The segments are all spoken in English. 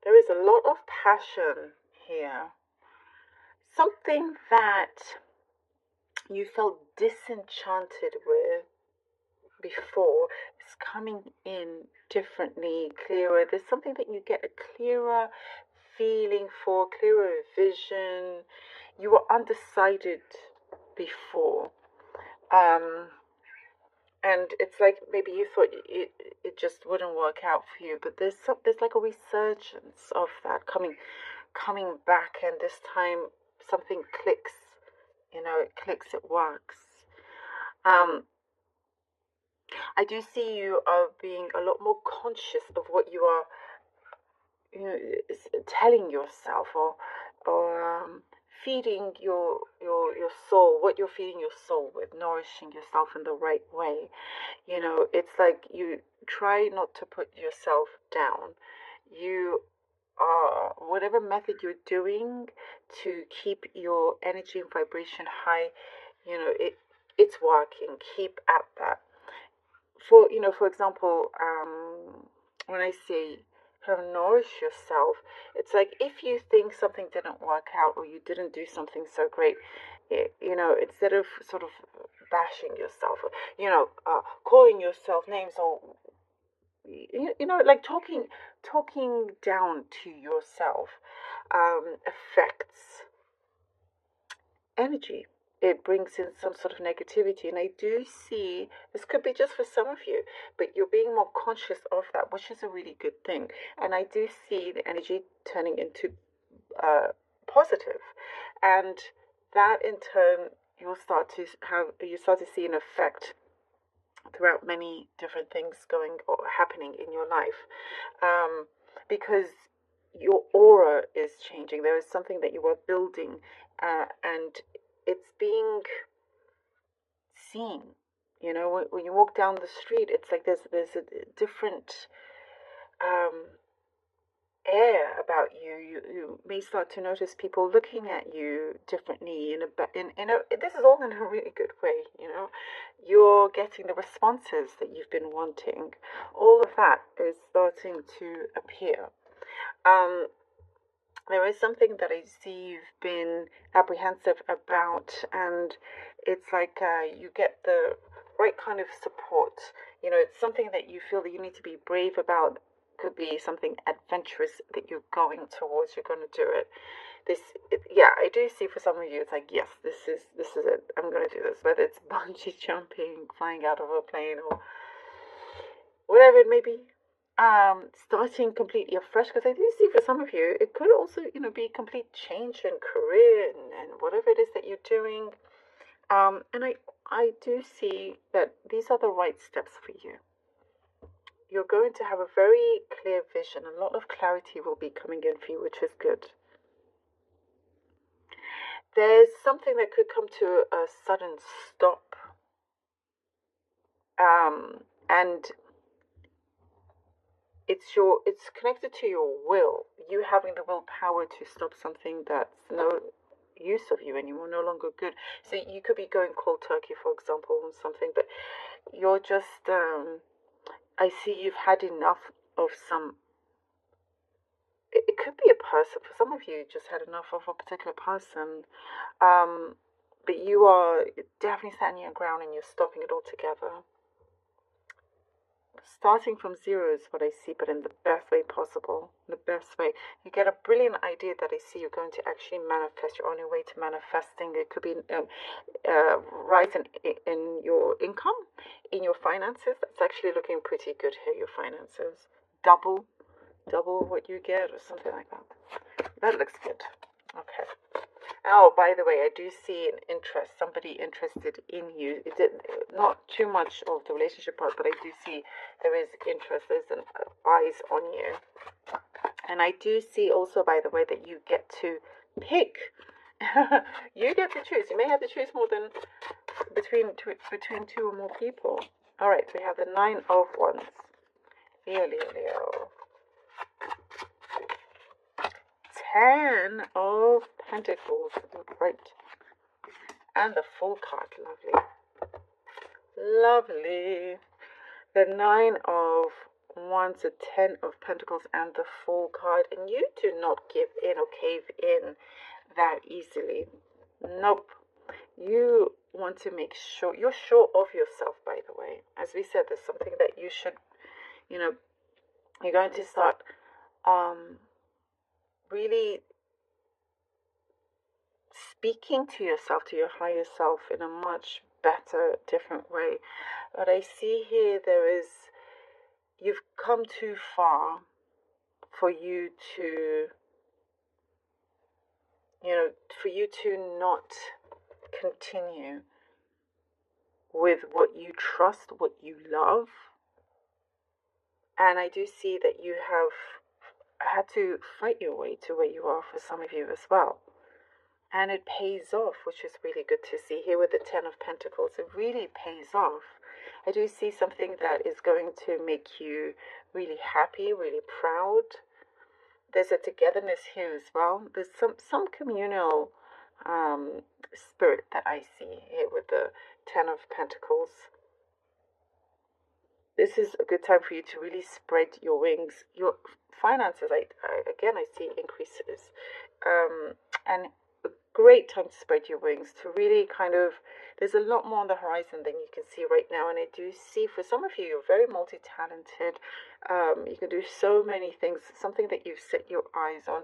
There is a lot of passion here. Something that you felt disenchanted with before is coming in differently, clearer. There's something that you get a clearer feeling for, clearer vision. You were undecided before. And it's like maybe you thought it just wouldn't work out for you, but there's like a resurgence of that coming back, and this time something clicks. It clicks, it works. Um, I do see you being a lot more conscious of what you are, telling yourself, or feeding your soul, what you're feeding your soul with, nourishing yourself in the right way. It's like you try not to put yourself down. You are, whatever method you're doing to keep your energy and vibration high, it's working. Keep at that. For example, when I say kind of nourish yourself, it's like if you think something didn't work out or you didn't do something so great, instead of sort of bashing yourself, calling yourself names, or like talking down to yourself, affects energy. It brings in some sort of negativity. And I do see this could be just for some of you, but you're being more conscious of that, which is a really good thing. And I do see the energy turning into positive. And that in turn, you start to see an effect throughout many different things going or happening in your life, because your aura is changing. There is something that you are building, and it's being seen. When you walk down the street, it's like there's a different air about you. You may start to notice people looking at you differently. This is all in a really good way. You're getting the responses that you've been wanting. All of that is starting to appear. There is something that I see you've been apprehensive about, and it's like you get the right kind of support. It's something that you feel that you need to be brave about. Could be something adventurous that you're going towards. You're going to do it. Yeah, I do see for some of you. It's like, yes, this is it. I'm going to do this. Whether it's bungee jumping, flying out of a plane, or whatever it may be. Starting completely afresh, because I do see for some of you it could also be a complete change in career, and whatever it is that you're doing. And I do see that these are the right steps for you. You're going to have a very clear vision. A lot of clarity will be coming in for you, which is good. There's something that could come to a sudden stop, and it's connected to your will. You having the willpower to stop something that's no use of you anymore, no longer good. So you could be going cold turkey, for example, on something, but you're just I see you've had enough of some. It could be a person. For some of you, just had enough of a particular person. But you are definitely standing your ground and you're stopping it all together. Starting from zero is what I see, but in the best way possible. The best way. You get a brilliant idea that I see you're going to actually manifest. You're on your way to manifesting. It could be rise in your income, in your finances. That's actually looking pretty good here, your finances. Double what you get, or something like that. That looks good. Okay. Oh, by the way, I do see an interest, somebody interested in you. Not too much of the relationship part, but I do see there is interest, there's an eyes on you. And I do see also, by the way, that you get to pick. You get to choose. You may have to choose more than between two or more people. All right, we have the 9 of Wands. Leo. 10 of Pentacles, right, and the Fool card, lovely. The 9 of Wands, the Ten of Pentacles, and the Fool card. And you do not give in or cave in that easily. Nope. You want to make sure you're sure of yourself, by the way. As we said, there's something that you should, you're going to start really speaking to yourself, to your higher self, in a much better, different way. But I see here you've come too far for you to, not continue with what you trust, what you love. And I do see that you have had to fight your way to where you are, for some of you as well. And it pays off, which is really good to see here with the Ten of Pentacles. It really pays off. I do see something that is going to make you really happy, really proud. There's a togetherness here as well. There's some communal spirit that I see here with the Ten of Pentacles. This is a good time for you to really spread your wings. Your finances, I see increases. And a great time to spread your wings, to really there's a lot more on the horizon than you can see right now. And I do see, for some of you, you're very multi-talented. You can do so many things. Something that you've set your eyes on,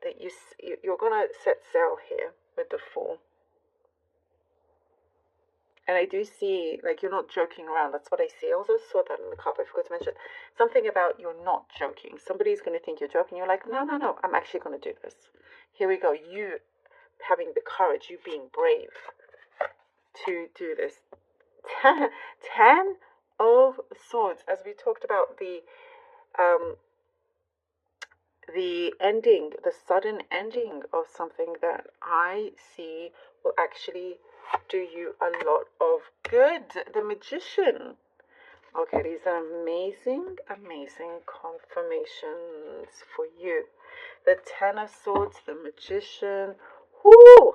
that you're going to set sail here with the Fool. And I do see, you're not joking around. That's what I see. I also saw that in the cup. I forgot to mention something about you're not joking. Somebody's going to think you're joking. You're like, no, I'm actually going to do this. Here we go. You having the courage, you being brave to do this. 10 of Swords. As we talked about the ending, the sudden ending of something that I see will actually do you a lot of good. The Magician. Okay, these are amazing confirmations for you. The Ten of Swords, the Magician. Whoo!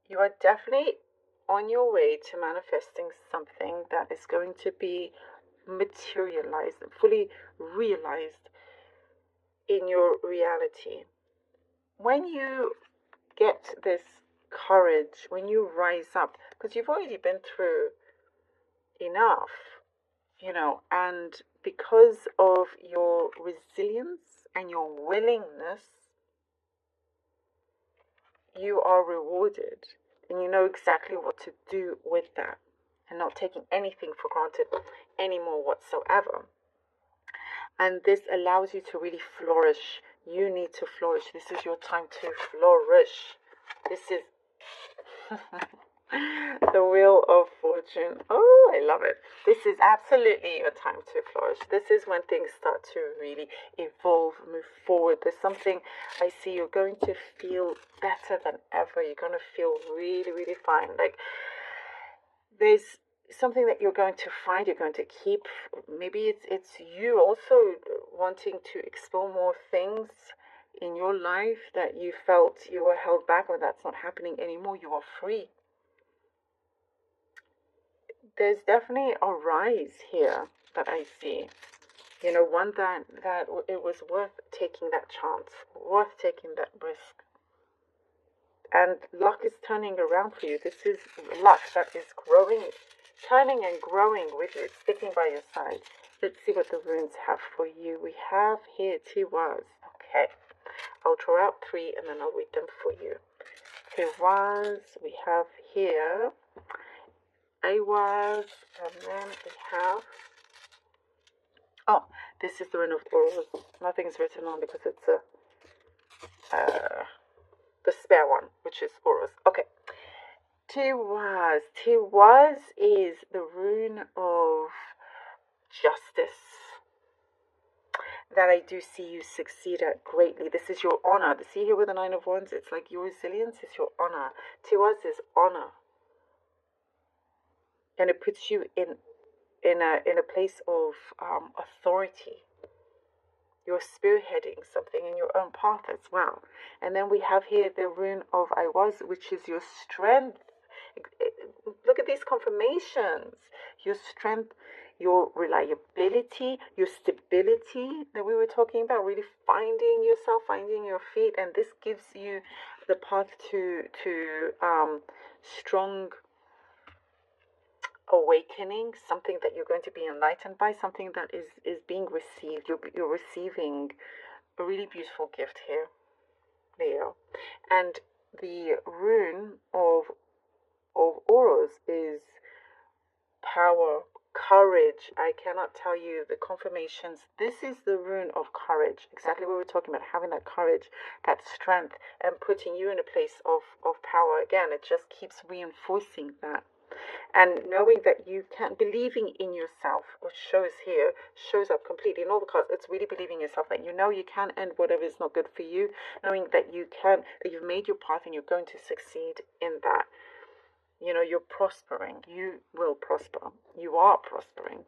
You are definitely on your way to manifesting something that is going to be materialized, fully realized in your reality. When you get this courage, when you rise up, because you've already been through enough, and because of your resilience and your willingness, you are rewarded, and you know exactly what to do with that, and not taking anything for granted anymore whatsoever. And this allows you to really flourish. You need to flourish. This is your time to flourish. This is the Wheel of Fortune. Oh, I love it. This is absolutely your time to flourish. This is when things start to really evolve, move forward. There's something I see. You're going to feel better than ever. You're going to feel really, really fine. There's something that you're going to find, you're going to keep. Maybe it's you also wanting to explore more things in your life that you felt you were held back, or that's not happening anymore. You are free. There's definitely a rise here that I see. One that it was worth taking that chance, worth taking that risk. And luck is turning around for you. This is luck that is growing, turning and growing with you, sticking by your side. Let's see what the runes have for you. We have here Tiwaz. Okay. I'll draw out 3 and then I'll read them for you. Tiwaz. We have here Awaz. And then we have... Oh, this is the rune of Uruz. Nothing's written on because it's the spare one, which is Uruz. Okay. Tiwaz. Tiwaz is the rune of justice that I do see you succeed at greatly. This is your honor. See here with the 9 of Wands, it's like your resilience is your honor. Tiwaz is honor. And it puts you in a place of authority. You're spearheading something in your own path as well. And then we have here the rune of Awaz, which is your strength. Look at these confirmations. Your strength your reliability, your stability that we were talking about, really finding yourself, finding your feet, and this gives you the path to strong awakening, something that you're going to be enlightened by, something that is being received. You're receiving a really beautiful gift here, Leo. And the rune of Oros is power, courage. I cannot tell you the confirmations. This is the rune of courage. Exactly what we're talking about, having that courage, that strength, and putting you in a place of power. Again, it just keeps reinforcing that. And knowing that you can, believing in yourself, which shows up completely in all the cards. It's really believing in yourself that you know you can end whatever is not good for you, knowing that you can, that you've made your path and you're going to succeed in that. You know, you're prospering. You will prosper. You are prospering.